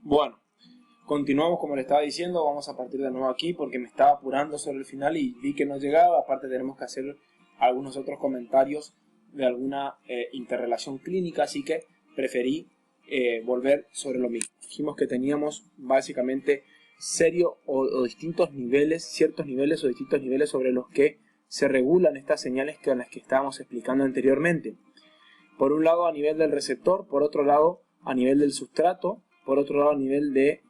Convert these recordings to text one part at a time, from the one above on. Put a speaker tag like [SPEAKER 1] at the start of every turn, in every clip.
[SPEAKER 1] Bueno, continuamos como le estaba diciendo, vamos a partir de nuevo aquí porque me estaba apurando sobre el final y vi que no llegaba. Aparte tenemos que hacer algunos otros comentarios de alguna interrelación clínica, así que preferí volver sobre lo mismo. Dijimos que teníamos básicamente distintos niveles, ciertos niveles o distintos niveles sobre los que se regulan estas señales con las que estábamos explicando anteriormente. Por un lado a nivel del receptor, por otro lado a nivel del sustrato, por otro lado a nivel de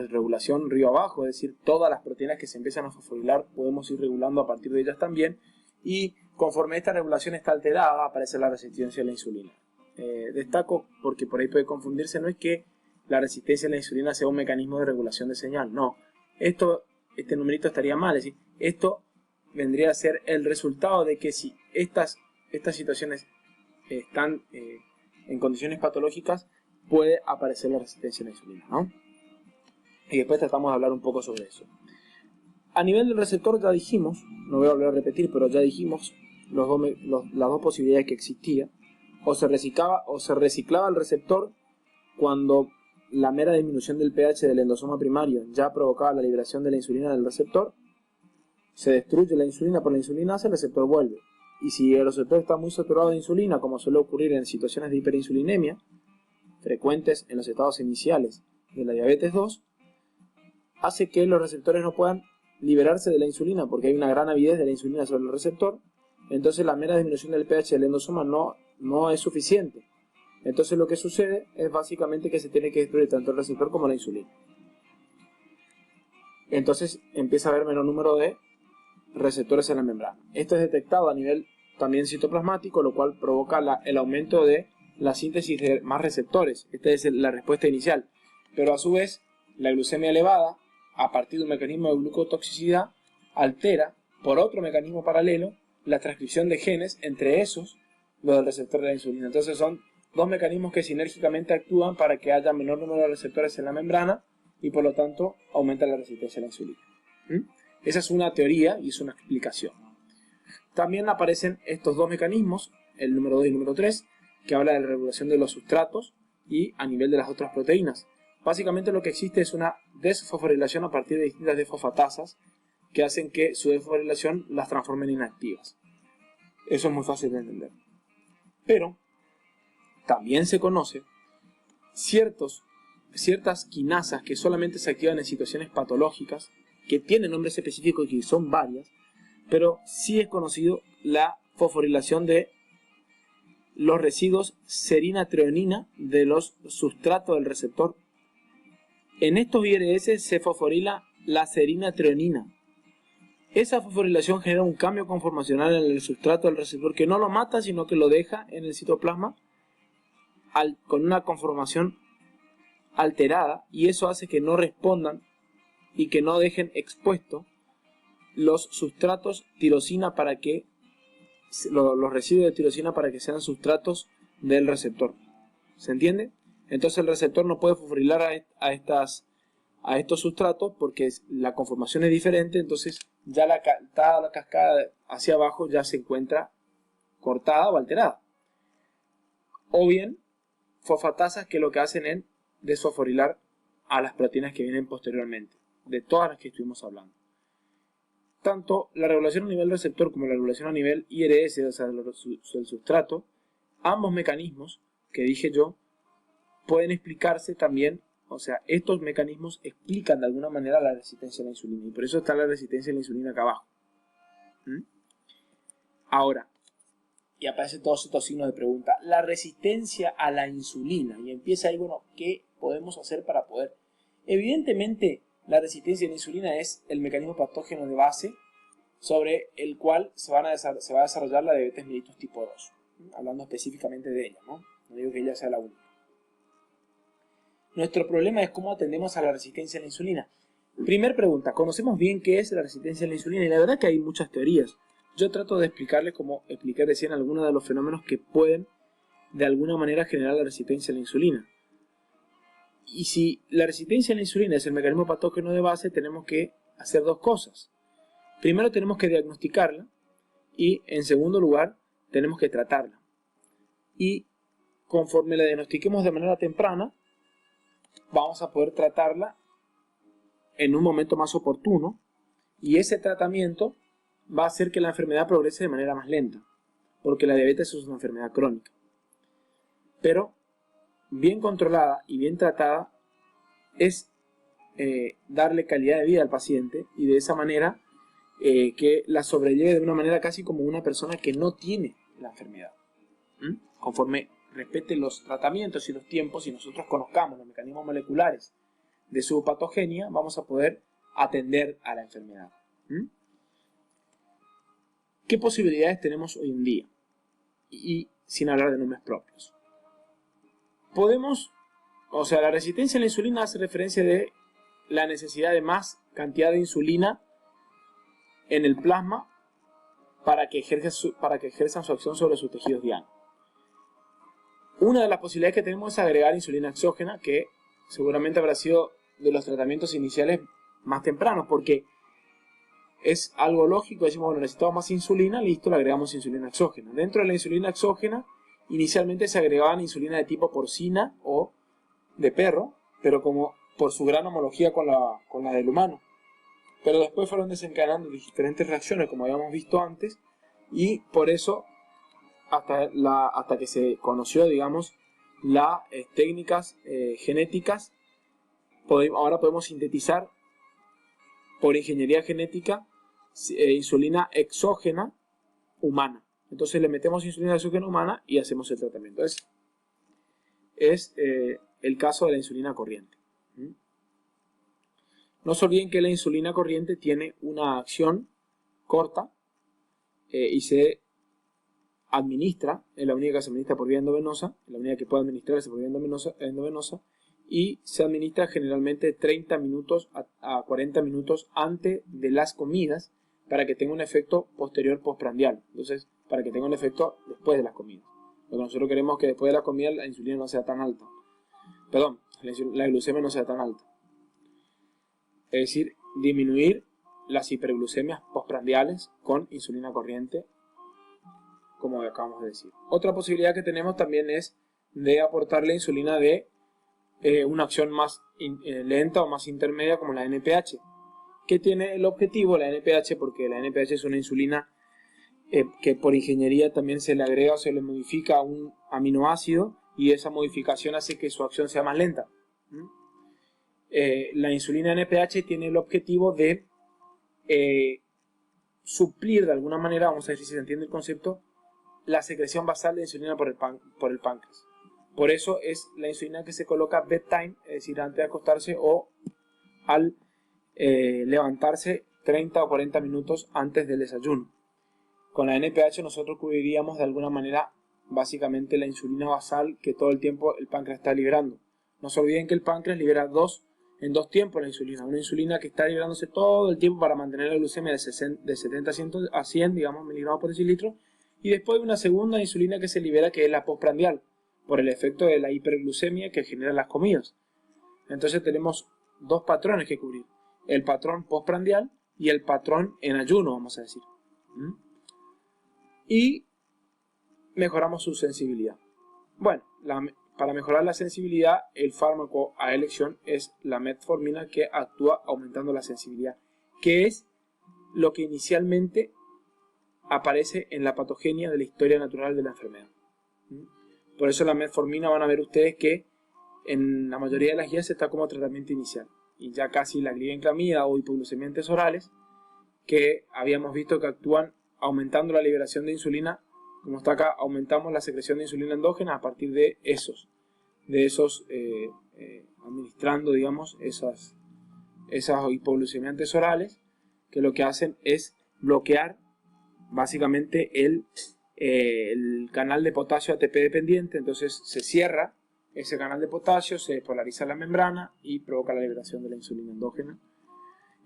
[SPEAKER 1] regulación río abajo, es decir, todas las proteínas que se empiezan a fosforilar podemos ir regulando a partir de ellas también, y conforme esta regulación está alterada aparece la resistencia a la insulina. Destaco porque por ahí puede confundirse, no es que la resistencia a la insulina sea un mecanismo de regulación de señal, no, este numerito estaría mal, es decir, esto vendría a ser el resultado de que si estas situaciones están en condiciones patológicas, puede aparecer la resistencia a la insulina, ¿no? Y después tratamos de hablar un poco sobre eso. A nivel del receptor ya dijimos, no voy a volver a repetir, pero ya dijimos las dos posibilidades que existía. O se reciclaba el receptor cuando la mera disminución del pH del endosoma primario ya provocaba la liberación de la insulina del receptor. Se destruye la insulina por la insulinasa, el receptor vuelve. Y si el receptor está muy saturado de insulina, como suele ocurrir en situaciones de hiperinsulinemia, frecuentes en los estados iniciales de la diabetes 2, hace que los receptores no puedan liberarse de la insulina porque hay una gran avidez de la insulina sobre el receptor. Entonces la mera disminución del pH del endosoma no es suficiente. Entonces lo que sucede es básicamente que se tiene que destruir tanto el receptor como la insulina. Entonces empieza a haber menor número de receptores en la membrana. Esto es detectado a nivel también citoplasmático, lo cual provoca el aumento de la síntesis de más receptores. Esta es la respuesta inicial. Pero a su vez, la glucemia elevada, a partir de un mecanismo de glucotoxicidad, altera, por otro mecanismo paralelo, la transcripción de genes, entre esos, los del receptor de la insulina. Entonces son dos mecanismos que sinérgicamente actúan para que haya menor número de receptores en la membrana y por lo tanto aumenta la resistencia a la insulina. Esa es una teoría y es una explicación. También aparecen estos dos mecanismos, el número 2 y el número 3, que habla de la regulación de los sustratos y a nivel de las otras proteínas. Básicamente lo que existe es una desfosforilación a partir de distintas desfosfatasas que hacen que su desfosforilación las transforme en inactivas. Eso es muy fácil de entender. Pero también se conoce ciertas quinasas que solamente se activan en situaciones patológicas, que tienen nombres específicos y que son varias, pero sí es conocido la fosforilación de los residuos serina-treonina de los sustratos del receptor. En estos IRS se fosforila la serina-treonina. Esa fosforilación genera un cambio conformacional en el sustrato del receptor que no lo mata, sino que lo deja en el citoplasma con una conformación alterada, y eso hace que no respondan y que no dejen expuestos los sustratos tirosina para que los residuos de tirosina para que sean sustratos del receptor. ¿Se entiende? Entonces el receptor no puede fosforilar a estos sustratos porque la conformación es diferente, entonces ya la cascada hacia abajo ya se encuentra cortada o alterada. O bien fosfatasas que lo que hacen es desfosforilar a las proteínas que vienen posteriormente, de todas las que estuvimos hablando. Tanto la regulación a nivel receptor como la regulación a nivel IRS, o sea, el sustrato, ambos mecanismos que dije yo, pueden explicarse también, o sea, estos mecanismos explican de alguna manera la resistencia a la insulina, y por eso está la resistencia a la insulina acá abajo. Ahora, y aparecen todos estos signos de pregunta, la resistencia a la insulina, y empieza ahí, bueno, ¿qué podemos hacer para poder? Evidentemente, la resistencia a la insulina es el mecanismo patógeno de base sobre el cual se va a desarrollar la diabetes mellitus tipo 2, hablando específicamente de ella, ¿no? No digo que ella sea la única. Nuestro problema es cómo atendemos a la resistencia a la insulina. Primer pregunta, ¿conocemos bien qué es la resistencia a la insulina? Y la verdad que hay muchas teorías. Yo trato de explicarles, como expliqué recién, algunos de los fenómenos que pueden de alguna manera generar la resistencia a la insulina. Y si la resistencia a la insulina es el mecanismo patógeno de base, tenemos que hacer dos cosas. Primero tenemos que diagnosticarla y en segundo lugar tenemos que tratarla. Y conforme la diagnostiquemos de manera temprana, vamos a poder tratarla en un momento más oportuno, y ese tratamiento va a hacer que la enfermedad progrese de manera más lenta, porque la diabetes es una enfermedad crónica. Pero bien controlada y bien tratada es darle calidad de vida al paciente, y de esa manera que la sobrelleve de una manera casi como una persona que no tiene la enfermedad. Conforme respete los tratamientos y los tiempos, y nosotros conozcamos los mecanismos moleculares de su patogenia, vamos a poder atender a la enfermedad. ¿Qué posibilidades tenemos hoy en día? Y sin hablar de nombres propios. La resistencia a la insulina hace referencia de la necesidad de más cantidad de insulina en el plasma para que ejerzan su acción sobre sus tejidos dianos. Una de las posibilidades que tenemos es agregar insulina exógena, que seguramente habrá sido de los tratamientos iniciales más tempranos, porque es algo lógico. Decimos, bueno, necesitamos más insulina, listo, le agregamos insulina exógena. Dentro de la insulina exógena, inicialmente se agregaban insulina de tipo porcina o de perro, pero como por su gran homología con la del humano. Pero después fueron desencadenando diferentes reacciones, como habíamos visto antes, y por eso, hasta que se conoció, digamos, las técnicas genéticas, ahora podemos sintetizar por ingeniería genética insulina exógena humana. Entonces le metemos insulina exógena humana y hacemos el tratamiento. Es el caso de la insulina corriente. No se olviden que la insulina corriente tiene una acción corta y se administra, es la única que se administra por vía endovenosa, es la única que puede administrarse por vía endovenosa, y se administra generalmente 30 minutos a 40 minutos antes de las comidas, para que tenga un efecto posterior postprandial. Entonces, para que tenga un efecto después de las comidas. Lo que nosotros queremos es que después de la comida la insulina no sea tan alta. Perdón, la glucemia no sea tan alta. Es decir, disminuir las hiperglucemias postprandiales con insulina corriente, como acabamos de decir. Otra posibilidad que tenemos también es de aportarle insulina de una acción más lenta o más intermedia, como la NPH, que tiene el objetivo, la NPH, porque la NPH es una insulina que por ingeniería también se le agrega o se le modifica un aminoácido, y esa modificación hace que su acción sea más lenta. La insulina NPH tiene el objetivo de suplir de alguna manera, vamos a ver si se entiende el concepto, la secreción basal de insulina por el páncreas. Por eso es la insulina que se coloca bedtime, es decir, antes de acostarse o al levantarse 30 o 40 minutos antes del desayuno. Con la NPH nosotros cubriríamos de alguna manera básicamente la insulina basal que todo el tiempo el páncreas está liberando. No se olviden que el páncreas libera en dos tiempos la insulina. Una insulina que está liberándose todo el tiempo para mantener la glucemia de 70 a 100, digamos, miligramos por decilitro, y después una segunda insulina que se libera, que es la postprandial, por el efecto de la hiperglucemia que generan las comidas. Entonces tenemos dos patrones que cubrir: el patrón postprandial y el patrón en ayuno, vamos a decir. Y mejoramos su sensibilidad. Bueno, para mejorar la sensibilidad, el fármaco a elección es la metformina, que actúa aumentando la sensibilidad, que es lo que inicialmente aparece en la patogenia de la historia natural de la enfermedad. Por eso la metformina, van a ver ustedes que en la mayoría de las guías está como tratamiento inicial, y ya casi la glibenclamida o hipoglucemiantes orales, que habíamos visto que actúan aumentando la liberación de insulina, como está acá, aumentamos la secreción de insulina endógena a partir de esos administrando, digamos, esas hipoglucemiantes orales, que lo que hacen es bloquear básicamente el canal de potasio ATP dependiente. Entonces se cierra ese canal de potasio, se despolariza la membrana y provoca la liberación de la insulina endógena.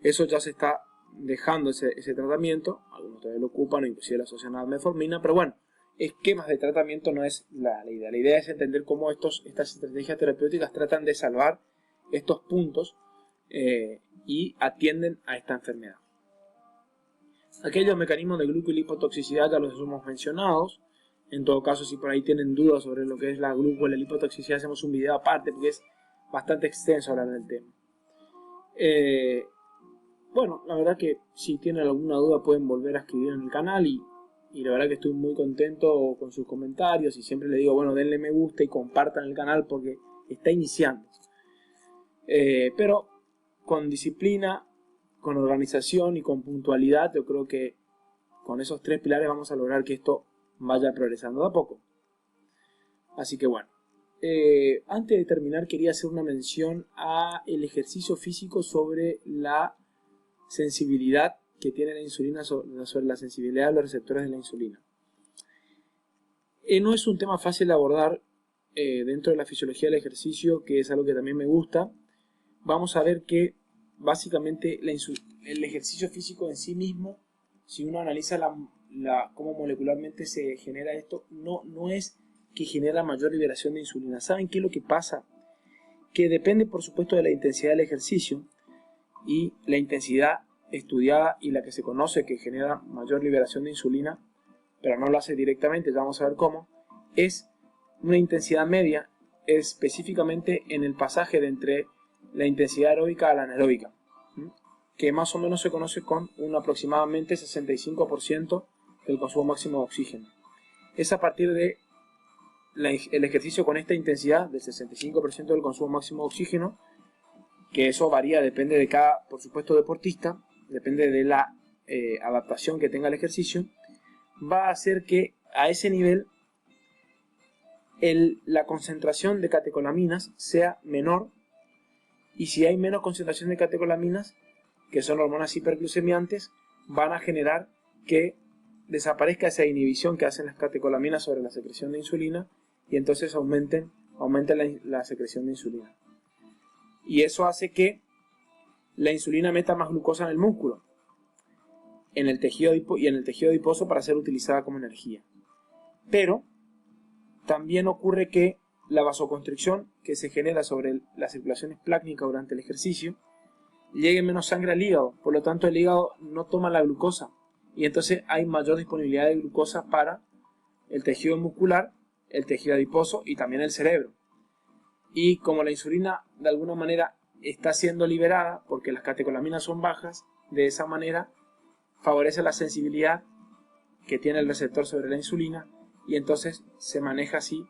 [SPEAKER 1] Eso ya se está dejando ese tratamiento, algunos todavía lo ocupan o inclusive lo asocian a la metformina, pero bueno, esquemas de tratamiento no es la idea. La idea es entender cómo estas estrategias terapéuticas tratan de salvar estos puntos y atienden a esta enfermedad. Aquellos mecanismos de glucolipotoxicidad ya los hemos mencionado. En todo caso, si por ahí tienen dudas sobre lo que es la gluco y la lipotoxicidad, hacemos un video aparte, porque es bastante extenso hablar del tema. Bueno, la verdad que si tienen alguna duda pueden volver a escribir en el canal y la verdad que estoy muy contento con sus comentarios y siempre les digo, bueno, denle me gusta y compartan el canal porque está iniciando. Pero con disciplina, con organización y con puntualidad, yo creo que con esos 3 pilares vamos a lograr que esto vaya progresando de a poco. Así que bueno, antes de terminar quería hacer una mención a el ejercicio físico sobre la sensibilidad que tiene la insulina sobre la sensibilidad de los receptores de la insulina. No es un tema fácil de abordar dentro de la fisiología del ejercicio, que es algo que también me gusta. Vamos a ver que básicamente el ejercicio físico en sí mismo, si uno analiza cómo molecularmente se genera esto, no es que genera mayor liberación de insulina. ¿Saben qué es lo que pasa? Que depende por supuesto de la intensidad del ejercicio, y la intensidad estudiada y la que se conoce que genera mayor liberación de insulina, pero no lo hace directamente, ya vamos a ver cómo, es una intensidad media, específicamente en el pasaje de entre la intensidad aeróbica a la anaeróbica, que más o menos se conoce con un aproximadamente 65% del consumo máximo de oxígeno. Es a partir de el ejercicio con esta intensidad del 65% del consumo máximo de oxígeno, que eso varía, depende de cada, por supuesto, deportista, depende de la adaptación que tenga el ejercicio, va a hacer que a ese nivel la concentración de catecolaminas sea menor, y si hay menos concentración de catecolaminas, que son hormonas hiperglucemiantes, van a generar que desaparezca esa inhibición que hacen las catecolaminas sobre la secreción de insulina, y entonces aumente la secreción de insulina. Y eso hace que la insulina meta más glucosa en el músculo, en el tejido adiposo para ser utilizada como energía. Pero también ocurre que la vasoconstricción que se genera sobre la circulación esplácnica durante el ejercicio llegue menos sangre al hígado, por lo tanto el hígado no toma la glucosa y entonces hay mayor disponibilidad de glucosa para el tejido muscular, el tejido adiposo y también el cerebro. Y como la insulina de alguna manera está siendo liberada porque las catecolaminas son bajas, de esa manera favorece la sensibilidad que tiene el receptor sobre la insulina y entonces se maneja así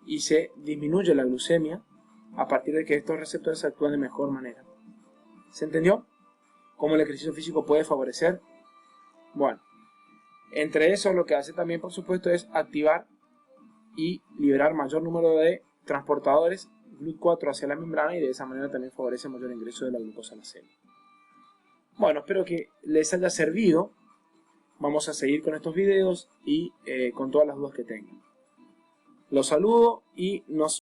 [SPEAKER 1] y se disminuye la glucemia a partir de que estos receptores actúan de mejor manera. ¿Se entendió? ¿Cómo el ejercicio físico puede favorecer? Bueno, entre eso lo que hace también por supuesto es activar y liberar mayor número de transportadores GLUT4 hacia la membrana y de esa manera también favorece mayor ingreso de la glucosa a la célula. Bueno, espero que les haya servido. Vamos a seguir con estos videos y con todas las dudas que tengan. Los saludo y nos